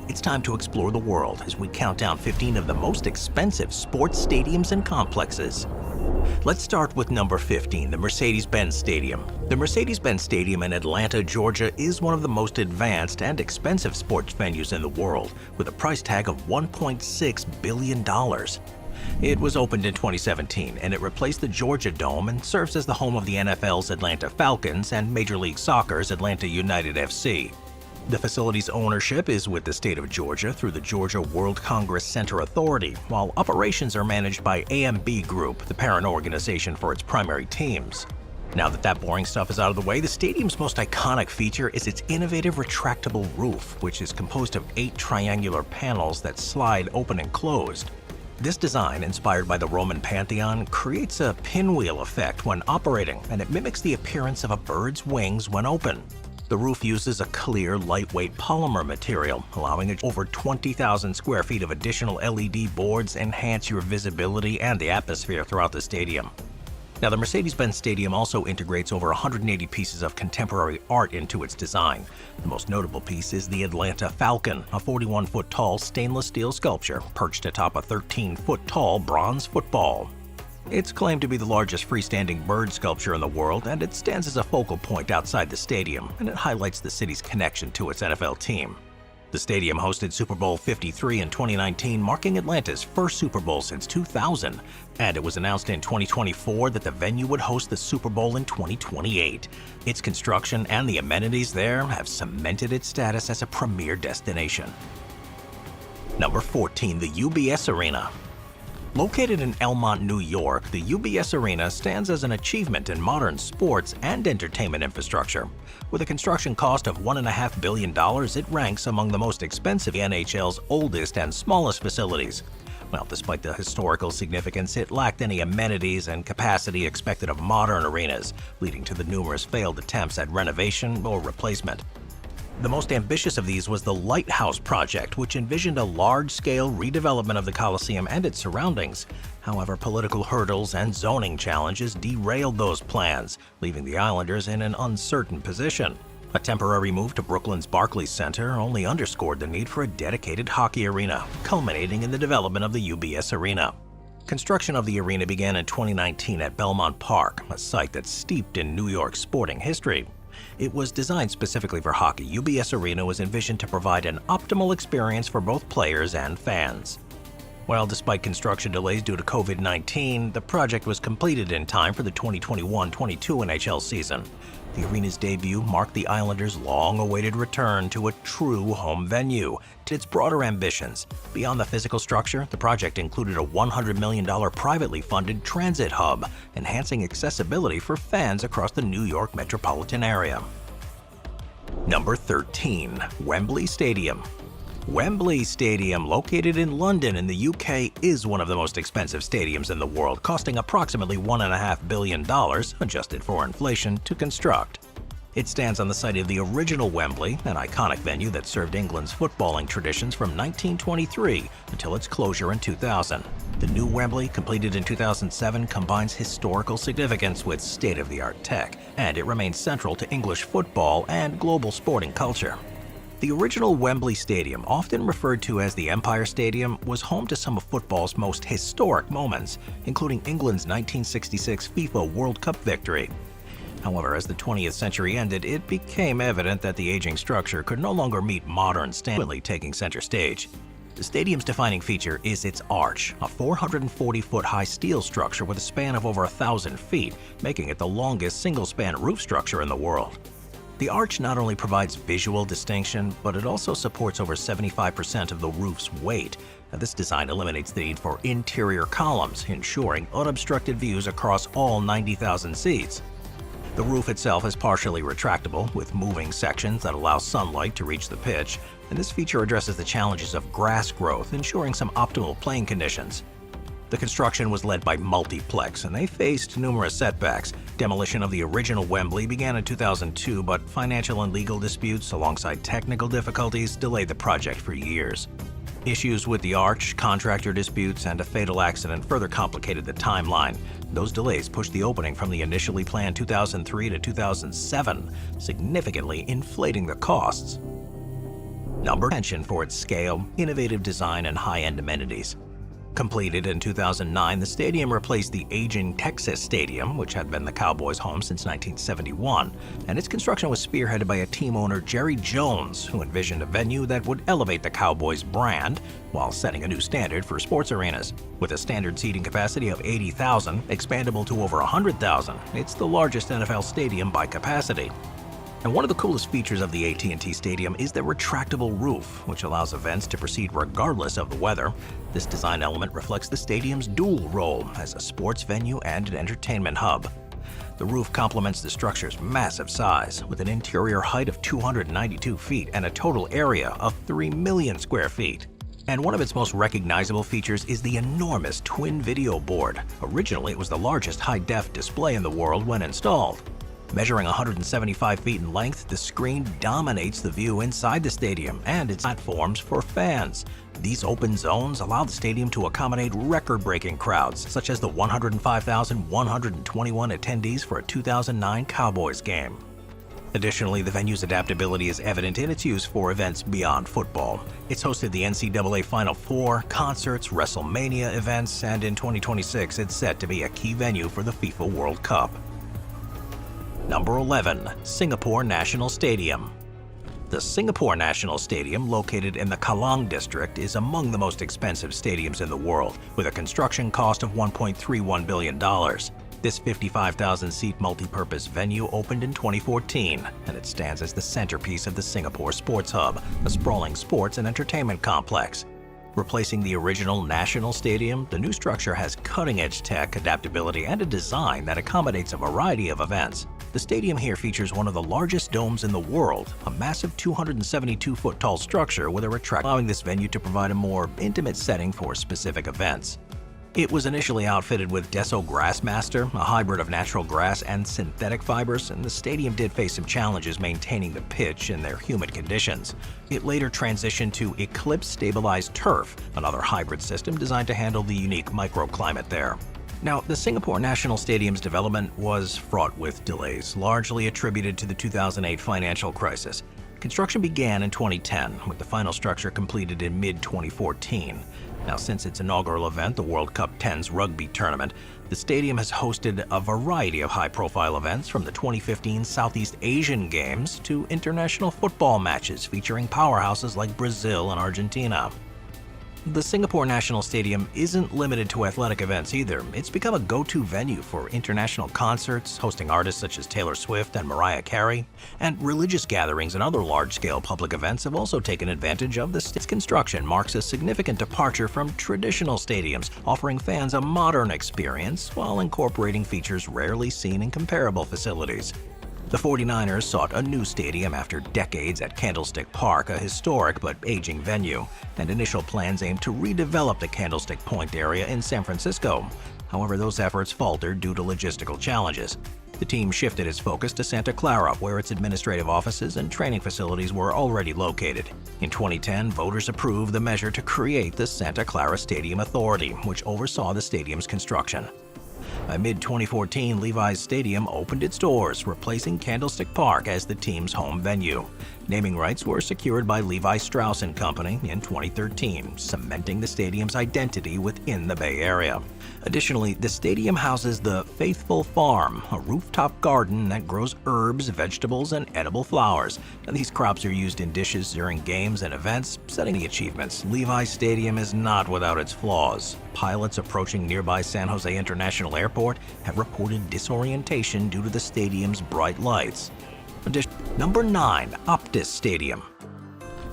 It's time to explore the world as we count down 15 of the most expensive sports stadiums and complexes. Let's start with number 15, the Mercedes-Benz Stadium. The Mercedes-Benz Stadium in Atlanta, Georgia is one of the most advanced and expensive sports venues in the world, with a price tag of $1.6 billion. It was opened in 2017, and it replaced the Georgia Dome and serves as the home of the NFL's Atlanta Falcons and Major League Soccer's Atlanta United FC. The facility's ownership is with the state of Georgia through the Georgia World Congress Center Authority, while operations are managed by AMB Group, the parent organization for its primary teams. Now that boring stuff is out of the way, the stadium's most iconic feature is its innovative retractable roof, which is composed of 8 triangular panels that slide open and closed. This design, inspired by the Roman Pantheon, creates a pinwheel effect when operating, and it mimics the appearance of a bird's wings when open. The roof uses a clear, lightweight polymer material, allowing over 20,000 square feet of additional LED boards enhance your visibility and the atmosphere throughout the stadium. Now, the Mercedes-Benz Stadium also integrates over 180 pieces of contemporary art into its design. The most notable piece is the Atlanta Falcon, a 41-foot-tall stainless steel sculpture perched atop a 13-foot-tall bronze football. It's claimed to be the largest freestanding bird sculpture in the world, and it stands as a focal point outside the stadium, and it highlights the city's connection to its NFL team. The stadium hosted Super Bowl 53 in 2019, marking Atlanta's first Super Bowl since 2000, and it was announced in 2024 that the venue would host the Super Bowl in 2028. Its construction and the amenities there have cemented its status as a premier destination. Number 14, the UBS Arena. Located in Elmont, New York, the UBS Arena stands as an achievement in modern sports and entertainment infrastructure. With a construction cost of $1.5 billion, it ranks among the most expensive NHL's oldest and smallest facilities. Well, despite the historical significance, it lacked any amenities and capacity expected of modern arenas, leading to the numerous failed attempts at renovation or replacement. The most ambitious of these was the Lighthouse Project, which envisioned a large-scale redevelopment of the Coliseum and its surroundings. However, political hurdles and zoning challenges derailed those plans, leaving the Islanders in an uncertain position. A temporary move to Brooklyn's Barclays Center only underscored the need for a dedicated hockey arena, culminating in the development of the UBS Arena. Construction of the arena began in 2019 at Belmont Park, a site that's steeped in New York sporting history. It was designed specifically for hockey. UBS Arena was envisioned to provide an optimal experience for both players and fans. Well, despite construction delays due to COVID-19, the project was completed in time for the 2021-22 NHL season. The arena's debut marked the Islanders' long-awaited return to a true home venue. To its broader ambitions, beyond the physical structure, the project included a $100 million privately funded transit hub, enhancing accessibility for fans across the New York metropolitan area. Number 13, Wembley Stadium. Wembley Stadium, located in London in the UK, is one of the most expensive stadiums in the world, costing approximately $1.5 billion, adjusted for inflation, to construct. It stands on the site of the original Wembley, an iconic venue that served England's footballing traditions from 1923 until its closure in 2000. The new Wembley, completed in 2007, combines historical significance with state-of-the-art tech, and it remains central to English football and global sporting culture. The original Wembley Stadium, often referred to as the Empire Stadium, was home to some of football's most historic moments, including England's 1966 FIFA World Cup victory. However, as the 20th century ended, it became evident that the aging structure could no longer meet modern standards, taking center stage. The stadium's defining feature is its arch, a 440-foot-high steel structure with a span of over 1,000 feet, making it the longest single-span roof structure in the world. The arch not only provides visual distinction, but it also supports over 75% of the roof's weight. Now, this design eliminates the need for interior columns, ensuring unobstructed views across all 90,000 seats. The roof itself is partially retractable, with moving sections that allow sunlight to reach the pitch, and this feature addresses the challenges of grass growth, ensuring some optimal playing conditions. The construction was led by Multiplex, and they faced numerous setbacks. Demolition of the original Wembley began in 2002, but financial and legal disputes, alongside technical difficulties, delayed the project for years. Issues with the arch, contractor disputes, and a fatal accident further complicated the timeline. Those delays pushed the opening from the initially planned 2003 to 2007, significantly inflating the costs. Number 10 for its scale, innovative design, and high-end amenities. Completed in 2009, the stadium replaced the aging Texas Stadium, which had been the Cowboys' home since 1971, and its construction was spearheaded by a team owner, Jerry Jones, who envisioned a venue that would elevate the Cowboys' brand while setting a new standard for sports arenas. With a standard seating capacity of 80,000, expandable to over 100,000, it's the largest NFL stadium by capacity. And one of the coolest features of the AT&T Stadium is the retractable roof, which allows events to proceed regardless of the weather. This design element reflects the stadium's dual role as a sports venue and an entertainment hub. The roof complements the structure's massive size, with an interior height of 292 feet and a total area of 3 million square feet. And one of its most recognizable features is the enormous twin video board. Originally, it was the largest high-def display in the world when installed. Measuring 175 feet in length, the screen dominates the view inside the stadium and its platforms for fans. These open zones allow the stadium to accommodate record-breaking crowds, such as the 105,121 attendees for a 2009 Cowboys game. Additionally, the venue's adaptability is evident in its use for events beyond football. It's hosted the NCAA Final Four, concerts, WrestleMania events, and in 2026, it's set to be a key venue for the FIFA World Cup. Number 11. Singapore National Stadium. The Singapore National Stadium, located in the Kallang district, is among the most expensive stadiums in the world, with a construction cost of $1.31 billion. This 55,000-seat multi-purpose venue opened in 2014, and it stands as the centerpiece of the Singapore Sports Hub, a sprawling sports and entertainment complex. Replacing the original National Stadium, the new structure has cutting-edge tech, adaptability, and a design that accommodates a variety of events. The stadium here features one of the largest domes in the world, a massive 272-foot tall structure with a retract, allowing this venue to provide a more intimate setting for specific events. It was initially outfitted with Deso Grassmaster, a hybrid of natural grass and synthetic fibers, and the stadium did face some challenges maintaining the pitch in their humid conditions. It later transitioned to Eclipse Stabilized Turf, another hybrid system designed to handle the unique microclimate there. Now, the Singapore National Stadium's development was fraught with delays, largely attributed to the 2008 financial crisis. Construction began in 2010, with the final structure completed in mid-2014. Now, since its inaugural event, the World Cup 10's rugby tournament, the stadium has hosted a variety of high-profile events, from the 2015 Southeast Asian Games to international football matches featuring powerhouses like Brazil and Argentina. The Singapore National Stadium isn't limited to athletic events either. It's become a go-to venue for international concerts, hosting artists such as Taylor Swift and Mariah Carey, and religious gatherings and other large-scale public events have also taken advantage of this. Its construction marks a significant departure from traditional stadiums, offering fans a modern experience while incorporating features rarely seen in comparable facilities. The 49ers sought a new stadium after decades at Candlestick Park, a historic but aging venue, and initial plans aimed to redevelop the Candlestick Point area in San Francisco. However, those efforts faltered due to logistical challenges. The team shifted its focus to Santa Clara, where its administrative offices and training facilities were already located. In 2010, voters approved the measure to create the Santa Clara Stadium Authority, which oversaw the stadium's construction. By mid-2014, Levi's Stadium opened its doors, replacing Candlestick Park as the team's home venue. Naming rights were secured by Levi Strauss & Company in 2013, cementing the stadium's identity within the Bay Area. Additionally, the stadium houses the Faithful Farm, a rooftop garden that grows herbs, vegetables, and edible flowers. And these crops are used in dishes during games and events, setting the achievements. Levi Stadium is not without its flaws. Pilots approaching nearby San Jose International Airport have reported disorientation due to the stadium's bright lights. Number 9. Optus Stadium.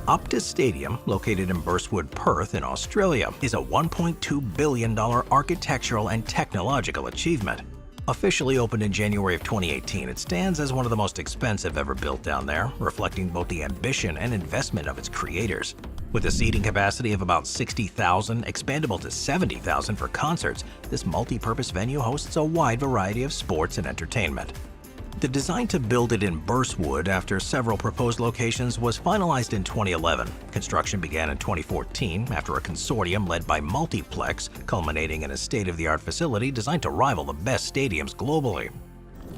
Optus Stadium, located in Burswood, Perth in Australia, is a $1.2 billion architectural and technological achievement. Officially opened in January of 2018, it stands as one of the most expensive ever built down there, reflecting both the ambition and investment of its creators. With a seating capacity of about 60,000, expandable to 70,000 for concerts, this multi-purpose venue hosts a wide variety of sports and entertainment. The design to build it in Burstwood after several proposed locations was finalized in 2011. Construction began in 2014 after a consortium led by Multiplex, culminating in a state-of-the-art facility designed to rival the best stadiums globally.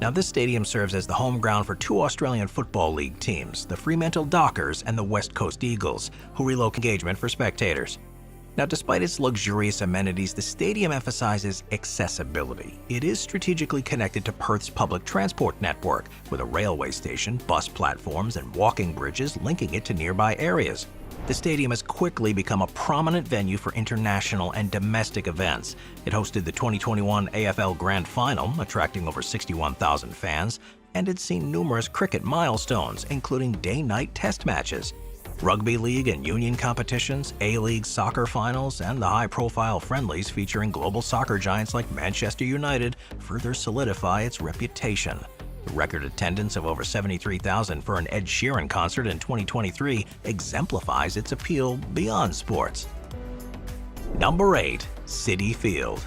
Now, this stadium serves as the home ground for two Australian Football League teams, the Fremantle Dockers and the West Coast Eagles, who relocate engagement for spectators. Now, despite its luxurious amenities, the stadium emphasizes accessibility. It is strategically connected to Perth's public transport network, with a railway station, bus platforms, and walking bridges linking it to nearby areas. The stadium has quickly become a prominent venue for international and domestic events. It hosted the 2021 AFL Grand Final, attracting over 61,000 fans, and it's seen numerous cricket milestones, including day-night test matches. Rugby league and union competitions, A-League soccer finals, and the high-profile friendlies featuring global soccer giants like Manchester United further solidify its reputation. The record attendance of over 73,000 for an Ed Sheeran concert in 2023 exemplifies its appeal beyond sports. Number 8. Citi Field.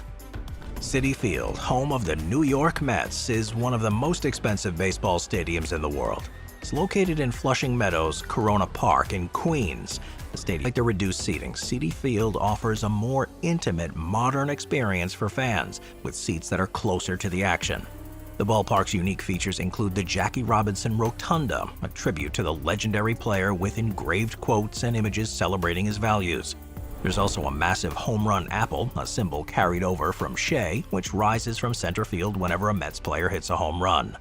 Citi Field, home of the New York Mets, is one of the most expensive baseball stadiums in the world. It's located in Flushing Meadows, Corona Park in Queens. The stadium, like the reduced seating, Citi Field offers a more intimate, modern experience for fans, with seats that are closer to the action. The ballpark's unique features include the Jackie Robinson Rotunda, a tribute to the legendary player with engraved quotes and images celebrating his values. There's also a massive home run apple, a symbol carried over from Shea, which rises from center field whenever a Mets player hits a home run.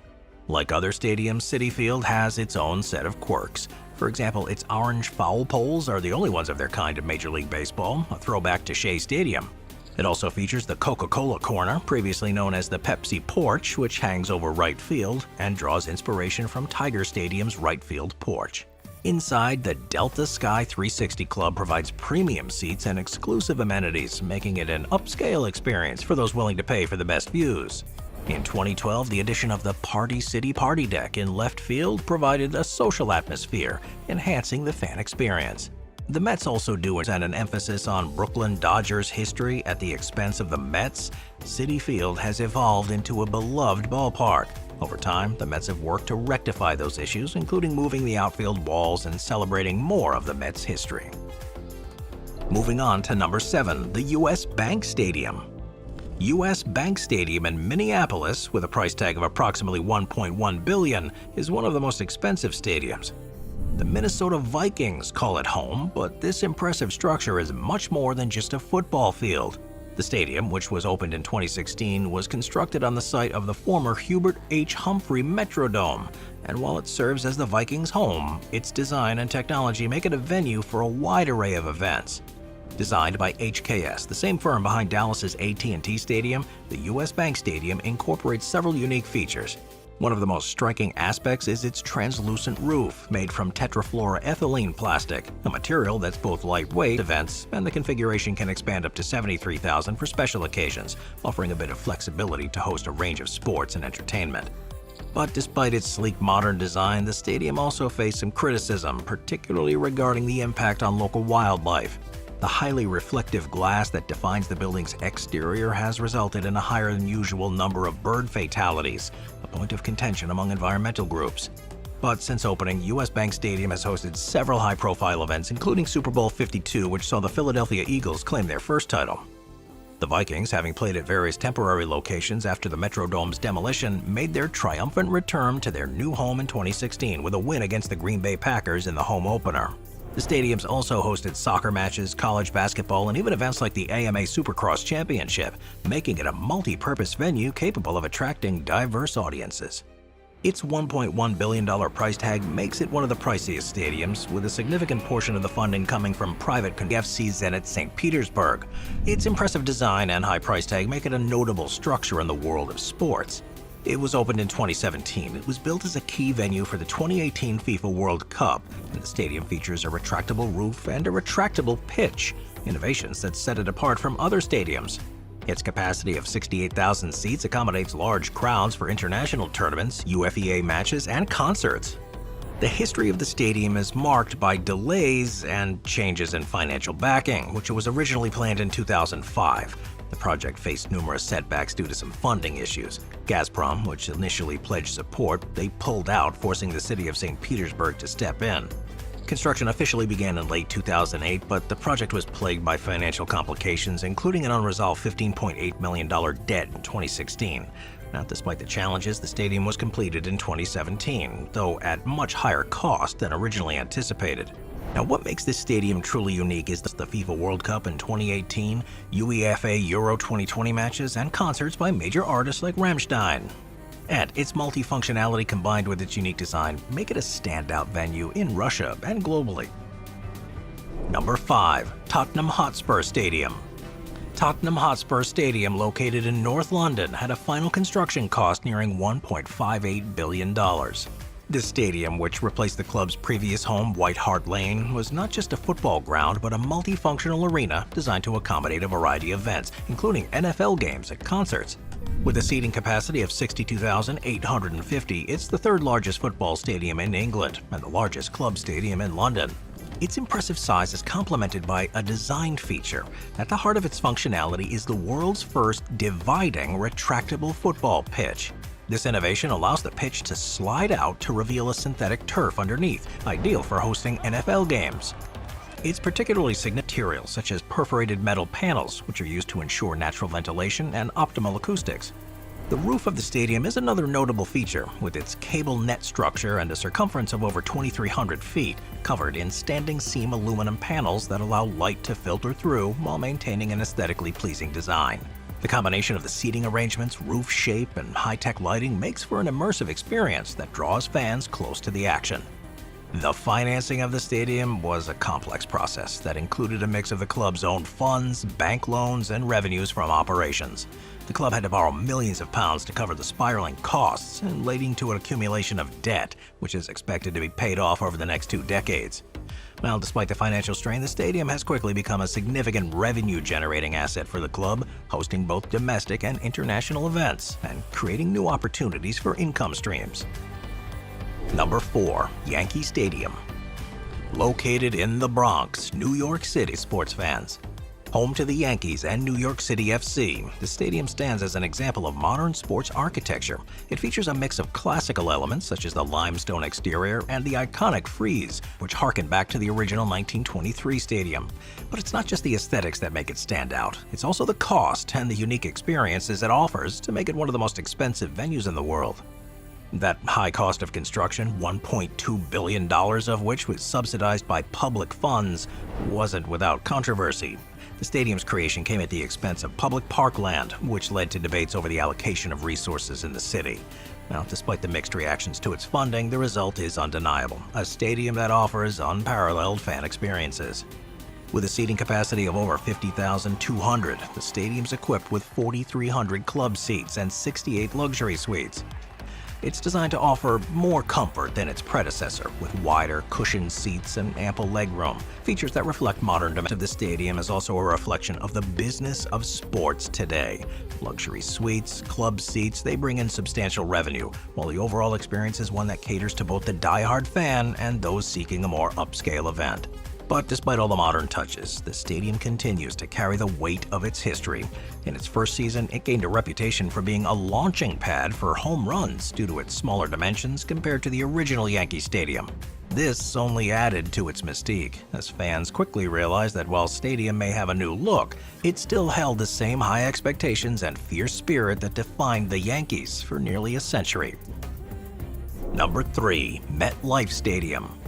Like other stadiums, Citi Field has its own set of quirks. For example, its orange foul poles are the only ones of their kind in Major League Baseball, a throwback to Shea Stadium. It also features the Coca-Cola corner, previously known as the Pepsi porch, which hangs over right field and draws inspiration from Tiger Stadium's right field porch. Inside, the Delta Sky 360 Club provides premium seats and exclusive amenities, making it an upscale experience for those willing to pay for the best views. In 2012, the addition of the Party City Party Deck in left field provided a social atmosphere, enhancing the fan experience. The Mets also do an emphasis on Brooklyn Dodgers history at the expense of the Mets. Citi Field has evolved into a beloved ballpark. Over time, the Mets have worked to rectify those issues, including moving the outfield walls and celebrating more of the Mets' history. Moving on to number 7, the U.S. Bank Stadium. U.S. Bank Stadium in Minneapolis, with a price tag of approximately $1.1 billion, is one of the most expensive stadiums. The Minnesota Vikings call it home, but this impressive structure is much more than just a football field. The stadium, which was opened in 2016, was constructed on the site of the former Hubert H. Humphrey Metrodome, and while it serves as the Vikings' home, its design and technology make it a venue for a wide array of events. Designed by HKS, the same firm behind Dallas's AT&T Stadium, the U.S. Bank Stadium incorporates several unique features. One of the most striking aspects is its translucent roof, made from tetrafluoroethylene plastic, a material that's both lightweight events, and the configuration can expand up to 73,000 for special occasions, offering a bit of flexibility to host a range of sports and entertainment. But despite its sleek modern design, the stadium also faced some criticism, particularly regarding the impact on local wildlife. The highly reflective glass that defines the building's exterior has resulted in a higher than usual number of bird fatalities, a point of contention among environmental groups. But since opening, U.S. Bank Stadium has hosted several high-profile events, including Super Bowl 52, which saw the Philadelphia Eagles claim their first title. The Vikings, having played at various temporary locations after the Metrodome's demolition, made their triumphant return to their new home in 2016 with a win against the Green Bay Packers in the home opener. The stadium's also hosted soccer matches, college basketball, and even events like the AMA Supercross Championship, making it a multi-purpose venue capable of attracting diverse audiences. Its $1.1 billion price tag makes it one of the priciest stadiums, with a significant portion of the funding coming from private FC Zenit St. Petersburg. Its impressive design and high price tag make it a notable structure in the world of sports. It was opened in 2017. It was built as a key venue for the 2018 FIFA World Cup, and the stadium features a retractable roof and a retractable pitch, innovations that set it apart from other stadiums. Its capacity of 68,000 seats accommodates large crowds for international tournaments, UFEA matches, and concerts. The history of the stadium is marked by delays and changes in financial backing, which was originally planned in 2005. The project faced numerous setbacks due to some funding issues. Gazprom, which initially pledged support, they pulled out, forcing the city of St. Petersburg to step in. Construction officially began in late 2008, but the project was plagued by financial complications, including an unresolved $15.8 million debt in 2016. Now, despite the challenges, the stadium was completed in 2017, though at much higher cost than originally anticipated. Now, what makes this stadium truly unique is the FIFA World Cup in 2018, UEFA Euro 2020 matches, and concerts by major artists like Rammstein. And its multifunctionality combined with its unique design make it a standout venue in Russia and globally. Number 5. Tottenham Hotspur Stadium. Tottenham Hotspur Stadium, located in North London, had a final construction cost nearing $1.58 billion. This stadium, which replaced the club's previous home, White Hart Lane, was not just a football ground but a multifunctional arena designed to accommodate a variety of events, including NFL games and concerts. With a seating capacity of 62,850, it's the third largest football stadium in England and the largest club stadium in London. Its impressive size is complemented by a design feature. At the heart of its functionality is the world's first dividing retractable football pitch. This innovation allows the pitch to slide out to reveal a synthetic turf underneath, ideal for hosting NFL games. It's particularly significant materials such as perforated metal panels, which are used to ensure natural ventilation and optimal acoustics. The roof of the stadium is another notable feature, with its cable net structure and a circumference of over 2,300 feet, covered in standing seam aluminum panels that allow light to filter through while maintaining an aesthetically pleasing design. The combination of the seating arrangements, roof shape, and high-tech lighting makes for an immersive experience that draws fans close to the action. The financing of the stadium was a complex process that included a mix of the club's own funds, bank loans, and revenues from operations. The club had to borrow millions of pounds to cover the spiraling costs, and leading to an accumulation of debt, which is expected to be paid off over the next 2 decades. Well, despite the financial strain, the stadium has quickly become a significant revenue-generating asset for the club, hosting both domestic and international events, and creating new opportunities for income streams. Number 4. Yankee Stadium. Located in the Bronx, New York City, sports fans. Home to the Yankees and New York City FC, the stadium stands as an example of modern sports architecture. It features a mix of classical elements such as the limestone exterior and the iconic frieze, which harken back to the original 1923 stadium. But it's not just the aesthetics that make it stand out, it's also the cost and the unique experiences it offers to make it one of the most expensive venues in the world. That high cost of construction, $1.2 billion of which was subsidized by public funds, wasn't without controversy. The stadium's creation came at the expense of public parkland, which led to debates over the allocation of resources in the city. Now, despite the mixed reactions to its funding, the result is undeniable: a stadium that offers unparalleled fan experiences. With a seating capacity of over 50,200, the stadium's equipped with 4,300 club seats and 68 luxury suites. It's designed to offer more comfort than its predecessor, with wider, cushioned seats and ample legroom. Features that reflect modern demands of the stadium is also a reflection of the business of sports today. Luxury suites, club seats, they bring in substantial revenue, while the overall experience is one that caters to both the die-hard fan and those seeking a more upscale event. But despite all the modern touches, the stadium continues to carry the weight of its history. In its first season, it gained a reputation for being a launching pad for home runs due to its smaller dimensions compared to the original Yankee Stadium. This only added to its mystique, as fans quickly realized that while stadium may have a new look, it still held the same high expectations and fierce spirit that defined the Yankees for nearly a century. Number 3. MetLife Stadium.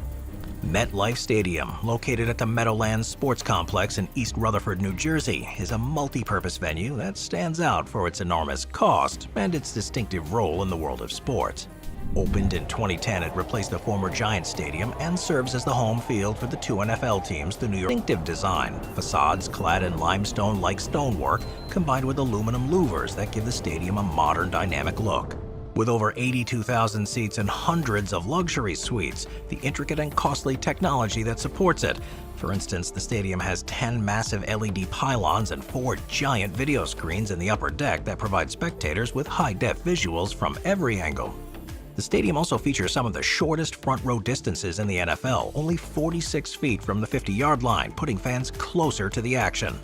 MetLife Stadium, located at the Meadowlands Sports Complex in East Rutherford, New Jersey, is a multi-purpose venue that stands out for its enormous cost and its distinctive role in the world of sports. Opened in 2010, it replaced the former Giants Stadium and serves as the home field for the 2 NFL teams. The New York distinctive design, facades clad in limestone-like stonework, combined with aluminum louvers that give the stadium a modern, dynamic look. With over 82,000 seats and hundreds of luxury suites, the intricate and costly technology that supports it. For instance, the stadium has 10 massive LED pylons and 4 giant video screens in the upper deck that provide spectators with high-def visuals from every angle. The stadium also features some of the shortest front-row distances in the NFL, only 46 feet from the 50-yard line, putting fans closer to the action.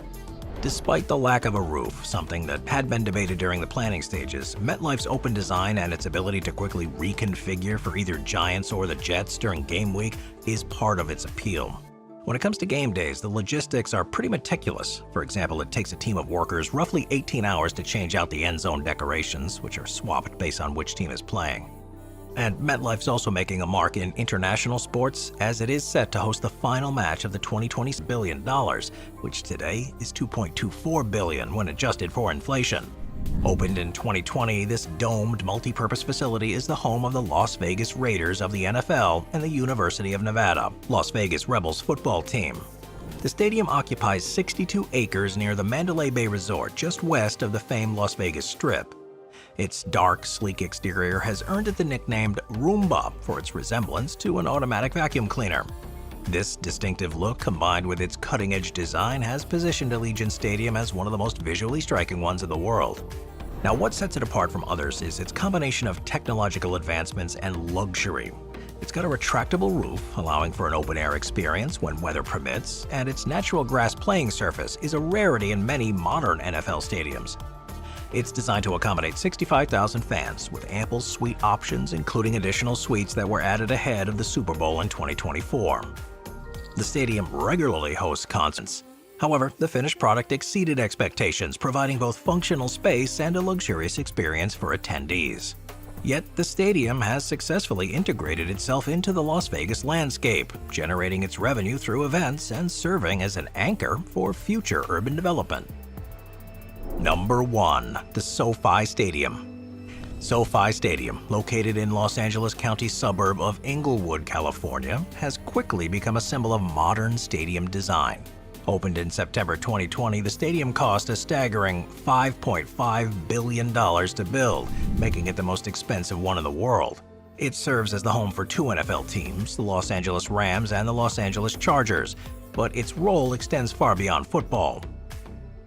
Despite the lack of a roof, something that had been debated during the planning stages, MetLife's open design and its ability to quickly reconfigure for either Giants or the Jets during game week is part of its appeal. When it comes to game days, the logistics are pretty meticulous. For example, it takes a team of workers roughly 18 hours to change out the end zone decorations, which are swapped based on which team is playing. And MetLife's also making a mark in international sports, as it is set to host the final match of the 2020 billion dollars, which today is $2.24 billion when adjusted for inflation. Opened in 2020, this domed multi-purpose facility is the home of the Las Vegas Raiders of the NFL and the University of Nevada, Las Vegas Rebels football team. The stadium occupies 62 acres near the Mandalay Bay Resort, just west of the famed Las Vegas Strip. Its dark, sleek exterior has earned it the nickname Roomba for its resemblance to an automatic vacuum cleaner. This distinctive look, combined with its cutting-edge design, has positioned Allegiant Stadium as one of the most visually striking ones in the world. Now, what sets it apart from others is its combination of technological advancements and luxury. It's got a retractable roof, allowing for an open-air experience when weather permits, and its natural grass playing surface is a rarity in many modern NFL stadiums. It's designed to accommodate 65,000 fans, with ample suite options, including additional suites that were added ahead of the Super Bowl in 2024. The stadium regularly hosts concerts. However, the finished product exceeded expectations, providing both functional space and a luxurious experience for attendees. Yet, the stadium has successfully integrated itself into the Las Vegas landscape, generating its revenue through events and serving as an anchor for future urban development. Number 1. The SoFi Stadium. SoFi Stadium, located in Los Angeles County suburb of Inglewood, California, has quickly become a symbol of modern stadium design. Opened in September 2020, the stadium cost a staggering $5.5 billion to build, making it the most expensive one in the world. It serves as the home for 2 NFL teams, the Los Angeles Rams and the Los Angeles Chargers, but its role extends far beyond football.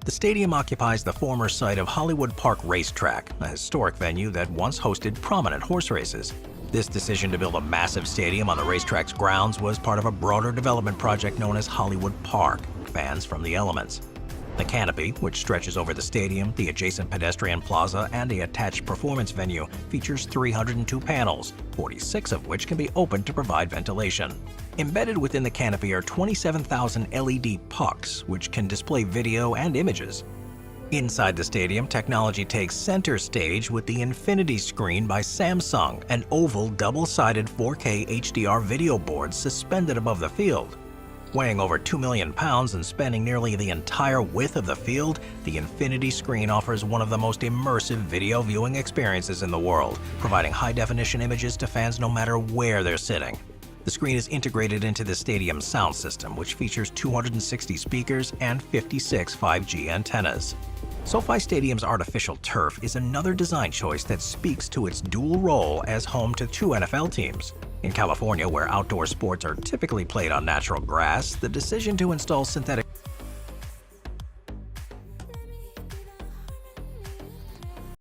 The stadium occupies the former site of Hollywood Park Racetrack, a historic venue that once hosted prominent horse races. This decision to build a massive stadium on the racetrack's grounds was part of a broader development project known as Hollywood Park, Fans from the Elements. The canopy, which stretches over the stadium, the adjacent pedestrian plaza, and the attached performance venue, features 302 panels, 46 of which can be opened to provide ventilation. Embedded within the canopy are 27,000 LED pucks, which can display video and images. Inside the stadium, technology takes center stage with the Infinity Screen by Samsung, an oval double-sided 4K HDR video board suspended above the field. Weighing over 2 million pounds and spanning nearly the entire width of the field, the Infinity Screen offers one of the most immersive video viewing experiences in the world, providing high-definition images to fans no matter where they're sitting. The screen is integrated into the stadium's sound system, which features 260 speakers and 56 5G antennas. SoFi Stadium's artificial turf is another design choice that speaks to its dual role as home to 2 NFL teams. In California, where outdoor sports are typically played on natural grass, the decision to install synthetic